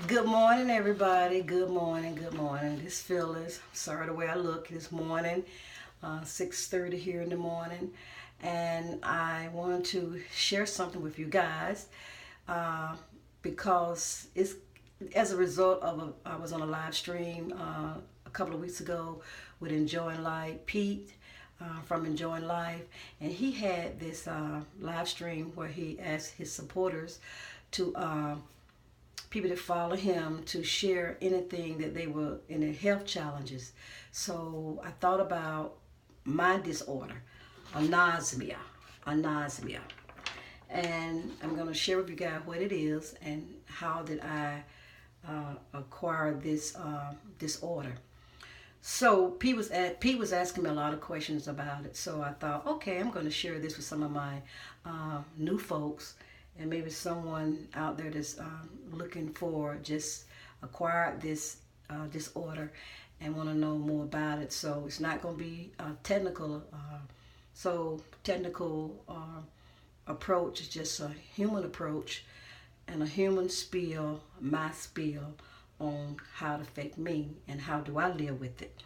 Good morning, everybody. Good morning. Good morning. This Phyllis. Sorry the way I look this morning. 6:30 here in the morning, and I want to share something with you guys uh, because it's as a result of I was on a live stream a couple of weeks ago with Enjoying Life, Pete. From Enjoying Life, and he had this live stream where he asked his supporters to people that follow him to share anything that they were in their health challenges. So I thought about my disorder, anosmia, anosmia. And I'm going to share with you guys what it is and how did I acquire this disorder. So Pete was asking me a lot of questions about it. So I thought, okay, I'm going to share this with some of my new folks, and maybe someone out there that's looking for just acquired this disorder and want to know more about it. So it's not going to be technical. Technical approach is just a human approach and a human spiel, my spiel on how it affect me and how do I live with it.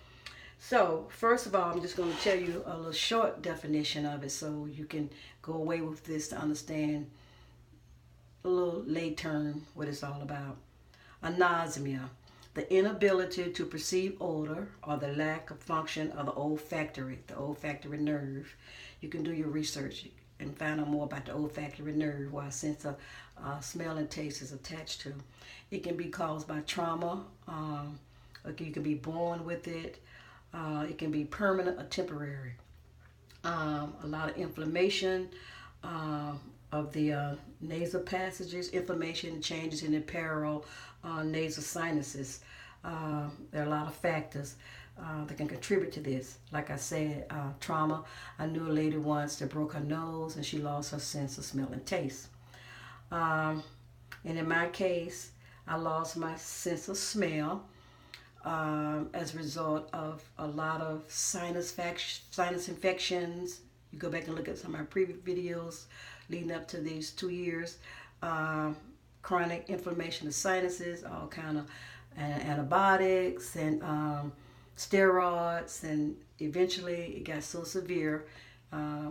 So first of all, I'm just going to tell you a little short definition of it so you can go away with this to understand a little lay term what it's all about. Anosmia, the inability to perceive odor or the lack of function of the olfactory nerve. You can do your research and find out more about the olfactory nerve, what a sense of smell and taste is attached to. It can be caused by trauma. You can be born with it. It can be permanent or temporary. A lot of inflammation of the nasal passages, inflammation, changes in the nasal sinuses. There are a lot of factors that can contribute to this. Like I said, trauma. I knew a lady once that broke her nose and she lost her sense of smell and taste. And in my case, I lost my sense of smell as a result of a lot of sinus infections. You go back and look at some of my previous videos leading up to these 2 years. Chronic inflammation of sinuses, all kind of antibiotics and steroids, and eventually it got so severe. I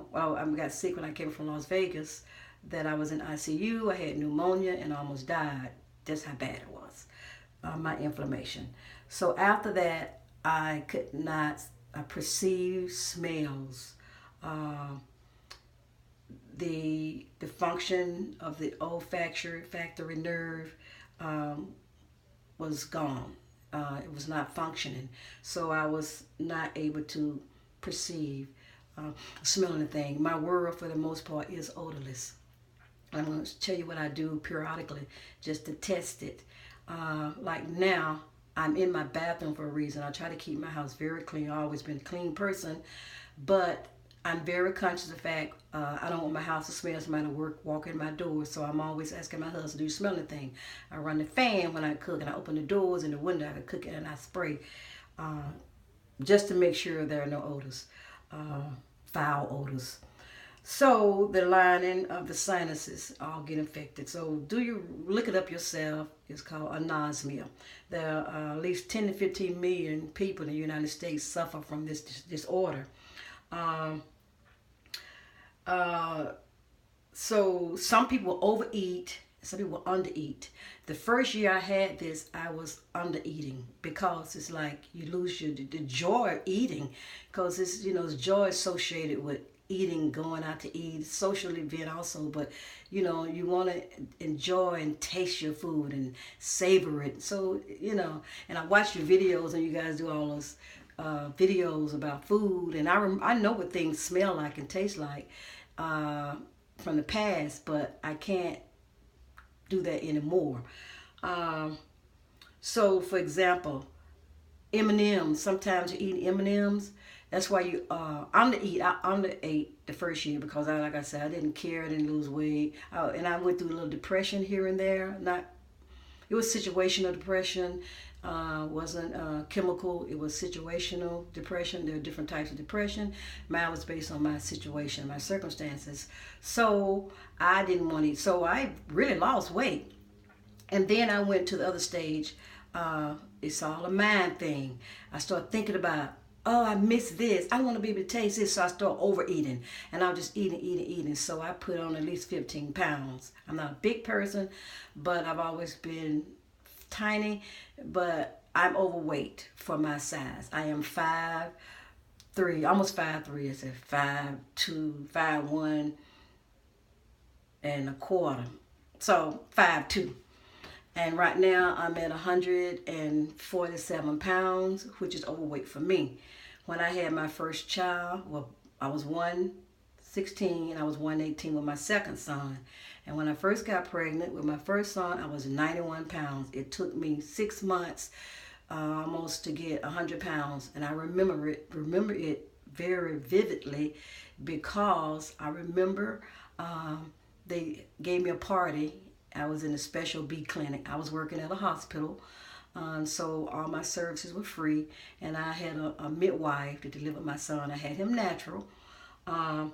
got sick when I came from Las Vegas that I was in ICU. I had pneumonia and almost died. That's how bad it was, my inflammation. So after that, I could not perceive smells. The function of the olfactory nerve was gone. It was not functioning. So I was not able to perceive, smell anything. My world, for the most part, is odorless. I'm going to tell you what I do periodically just to test it. Like now, I'm in my bathroom for a reason. I try to keep my house very clean. I've always been a clean person, but I'm very conscious of the fact I don't want my house to smell somebody walk in my door. So I'm always asking my husband, do you smell anything? I run the fan when I cook, and I open the doors and the window. I cook it and I spray just to make sure there are no odors, foul odors. So the lining of the sinuses all get infected. So do you look it up yourself? It's called anosmia. There are at least 10 to 15 million people in the United States suffer from this disorder. So some people overeat, some people undereat. The first year I had this, I was undereating because it's like you lose the joy of eating, because it's joy associated with eating, going out to eat, social event also, but you want to enjoy and taste your food and savor it. So and I watch your videos, and you guys do all those videos about food, and I know what things smell like and taste like from the past, but I can't do that anymore. So for example, M&Ms, sometimes you eat M&Ms. That's why you underate the first year because like I said, I didn't care, I didn't lose weight, and I went through a little depression here and there. It was situational depression. Wasn't chemical. It was situational depression. There are different types of depression. Mine was based on my situation, my circumstances. So I didn't want to eat. So I really lost weight. And then I went to the other stage. It's all a mind thing. I started thinking about, oh, I miss this. I want to be able to taste this. So I started overeating. And I was just eating. So I put on at least 15 pounds. I'm not a big person, but I've always been tiny. But I'm overweight for my size. I am 5'3", almost 5'3". I said 5'2", 5'1" and a quarter. So 5'2". And right now I'm at 147 pounds, which is overweight for me. When I had my first child, well, I was 116 and I was 118 with my second son. And when I first got pregnant with my first son, I was 91 pounds. It took me 6 months almost to get 100 pounds. And I remember it very vividly because I remember they gave me a party. I was in a special B clinic. I was working at a hospital, so all my services were free, and I had a midwife to deliver my son. I had him natural, but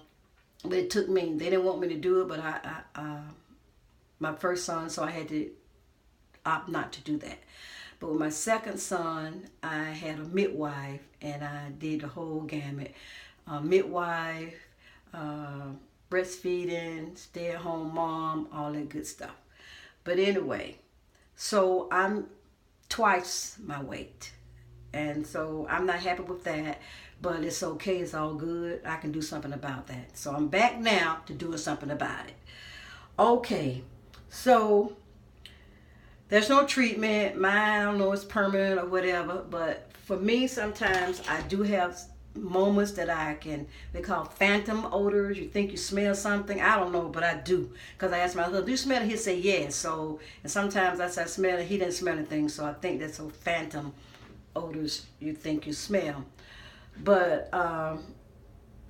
it took me. They didn't want me to do it, but my first son, so I had to opt not to do that. But with my second son, I had a midwife, and I did the whole gamut: midwife, breastfeeding, stay-at-home mom, all that good stuff. But anyway, so I'm twice my weight. And so I'm not happy with that, but it's okay. It's all good. I can do something about that. So I'm back now to doing something about it. Okay, so there's no treatment. Mine, I don't know, it's permanent or whatever. But for me, sometimes I do have moments that they call phantom odors. You think you smell something. I don't know, but I do. Because I asked my husband, do you smell it? He'd say yes. So, and sometimes I say I smell it. He didn't smell anything. So I think that's a phantom odors you think you smell. But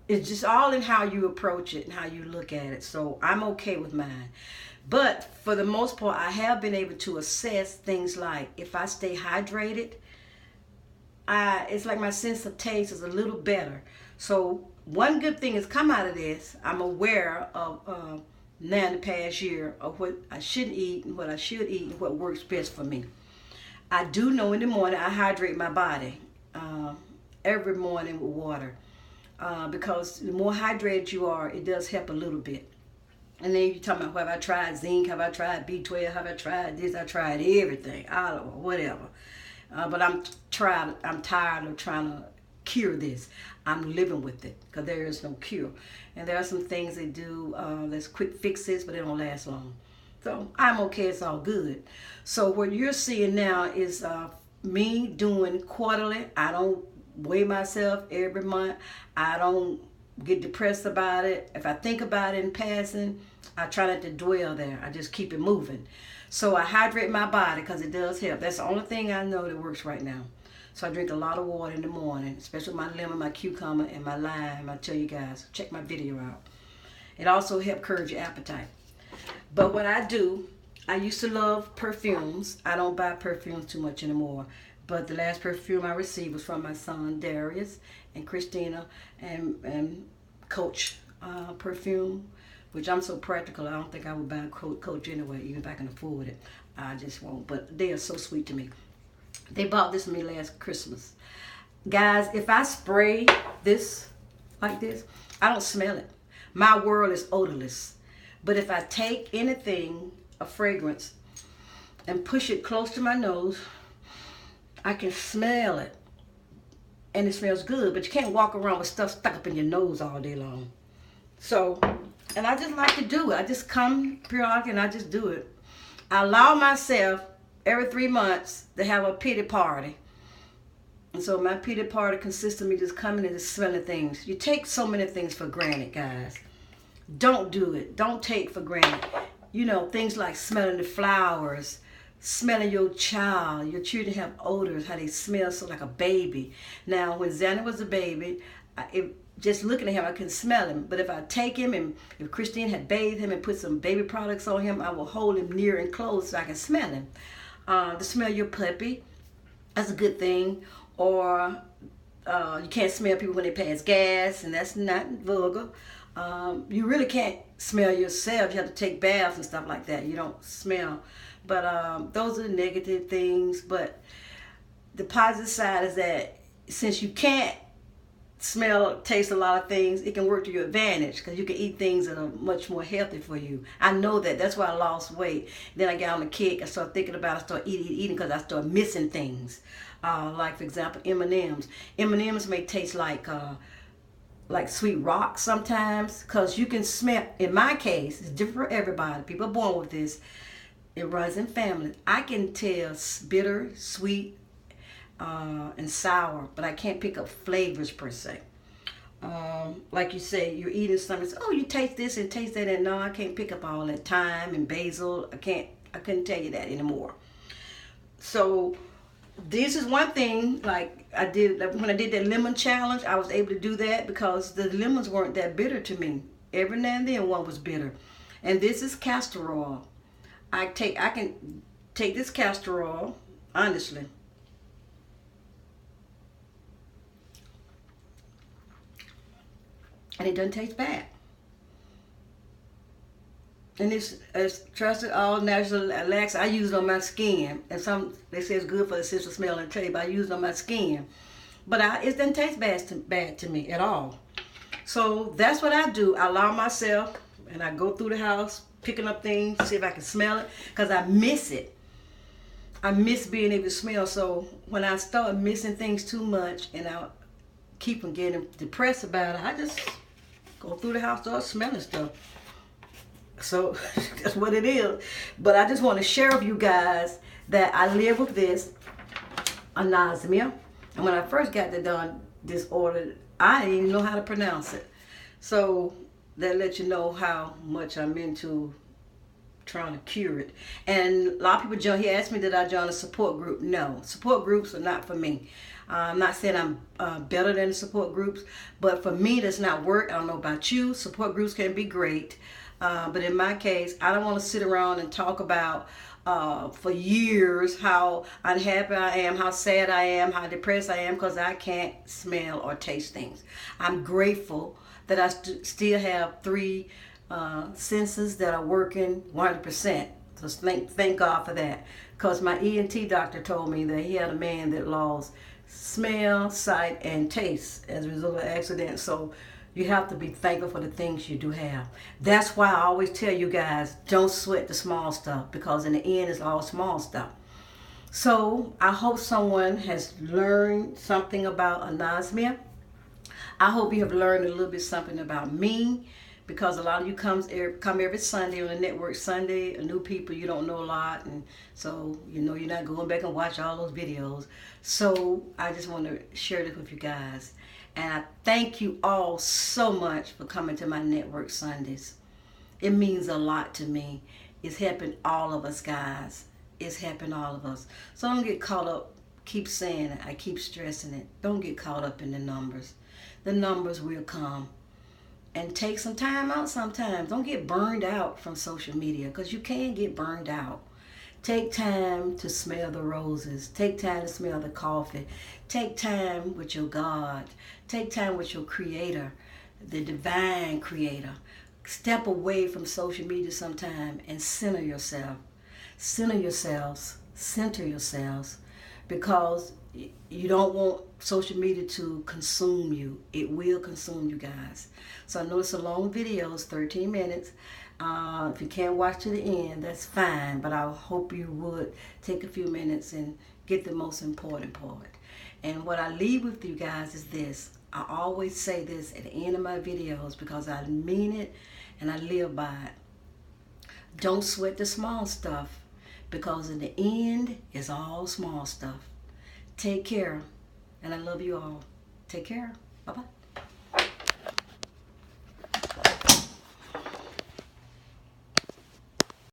it's just all in how you approach it and how you look at it. So I'm okay with mine. But for the most part, I have been able to assess things like if I stay hydrated, it's like my sense of taste is a little better. So one good thing has come out of this. I'm aware of now in the past year of what I shouldn't eat and what I should eat and what works best for me. I do know in the morning I hydrate my body every morning with water because the more hydrated you are, it does help a little bit. And then you're talking about, have I tried zinc? Have I tried B12? Have I tried this? I tried everything. I don't know, whatever. But I'm tired of trying to cure this. I'm living with it because there is no cure. And there are some things they do that's quick fixes, but they don't last long. So I'm okay. It's all good. So what you're seeing now is me doing quarterly. I don't weigh myself every month. I don't get depressed about it. If I think about it in passing, I try not to dwell there. I just keep it moving. So I hydrate my body because it does help. That's the only thing I know that works right now. So I drink a lot of water in the morning, especially my lemon, my cucumber, and my lime. I tell you guys, check my video out. It also helps curb your appetite. But what I do, I used to love perfumes. I don't buy perfumes too much anymore. But the last perfume I received was from my son Darius and Christina and Coach perfume, which I'm so practical. I don't think I would buy a Coach anyway, even if I can afford it. I just won't. But they are so sweet to me. They bought this for me last Christmas. Guys, if I spray this like this, I don't smell it. My world is odorless. But if I take anything, a fragrance, and push it close to my nose, I can smell it. And it smells good, but you can't walk around with stuff stuck up in your nose all day long. So, and I just like to do it. I just come periodically and I just do it. I allow myself every 3 months to have a pity party. And so my pity party consists of me just coming and just smelling things. You take so many things for granted, guys. Don't do it. Don't take for granted. You know, things like smelling the flowers, smelling your child. Your children have odors, how they smell so like a baby. Now, when Xander was a baby, just looking at him, I can smell him. But if I take him and if Christine had bathed him and put some baby products on him, I will hold him near and close so I can smell him. To smell your puppy, that's a good thing. Or you can't smell people when they pass gas, and that's not vulgar. You really can't smell yourself. You have to take baths and stuff like that. You don't smell. But those are the negative things. But the positive side is that since you can't smell, taste a lot of things, it can work to your advantage because you can eat things that are much more healthy for you. I know that. That's why I lost weight. Then I got on the kick. I started thinking about it. I started eating because I started missing things. Like, for example, M&Ms. M&Ms may taste like sweet rocks sometimes because you can smell. In my case, it's different for everybody. People are born with this. It runs in families. I can tell bitter, sweet, and sour, but I can't pick up flavors per se. Like you say, you're eating something. Oh, you taste this and taste that, and no, I can't pick up all that thyme and basil. I couldn't tell you that anymore. So this is one thing. Like I did when I did that lemon challenge, I was able to do that because the lemons weren't that bitter to me. Every now and then one was bitter, and this is castor oil. I can take this castor oil honestly. And it doesn't taste bad. And it's trusted all natural lax. I use it on my skin. And some, they say it's good for the sense of smell and taste, but I use it on my skin. But it doesn't taste bad to me at all. So that's what I do. I allow myself, and I go through the house, picking up things, see if I can smell it, because I miss it. I miss being able to smell. So when I start missing things too much, and I keep from getting depressed about it, I just go through the house, start smelling stuff. So that's what it is. But I just want to share with you guys that I live with this anosmia. And when I first got the disorder, I didn't even know how to pronounce it. So that lets you know how much I'm into trying to cure it. And a lot of people join. He asked me, did I join a support group? No, support groups are not for me. I'm not saying I'm better than the support groups, but for me, that's not work. I don't know about you. Support groups can be great, but in my case, I don't want to sit around and talk about for years how unhappy I am, how sad I am, how depressed I am, because I can't smell or taste things. I'm grateful that I still have three senses that are working 100%. So thank God for that. Because my ENT doctor told me that he had a man that lost smell, sight, and taste as a result of an accident. So you have to be thankful for the things you do have. That's why I always tell you guys, don't sweat the small stuff, because in the end, it's all small stuff. So I hope someone has learned something about anosmia. I hope you have learned a little bit something about me, because a lot of you come every Sunday on the network Sunday, new people, you don't know a lot, and so you know you're not going back and watch all those videos. So I just want to share this with you guys. And I thank you all so much for coming to my network Sundays. It means a lot to me. It's helping all of us, guys. It's helping all of us. So don't get caught up. Keep saying it. I keep stressing it. Don't get caught up in the numbers. The numbers will come. And take some time out sometimes. Don't get burned out from social media, because you can get burned out. Take time to smell the roses. Take time to smell the coffee. Take time with your God. Take time with your Creator, the divine Creator. Step away from social media sometime and center yourself. Center yourselves. Center yourselves. Because you don't want social media to consume you. It will consume you guys. So I know it's a long video, it's 13 minutes. If you can't watch to the end, that's fine. But I hope you would take a few minutes and get the most important part. And what I leave with you guys is this. I always say this at the end of my videos because I mean it and I live by it. Don't sweat the small stuff, because in the end, it's all small stuff. Take care, and I love you all. Take care. Bye-bye.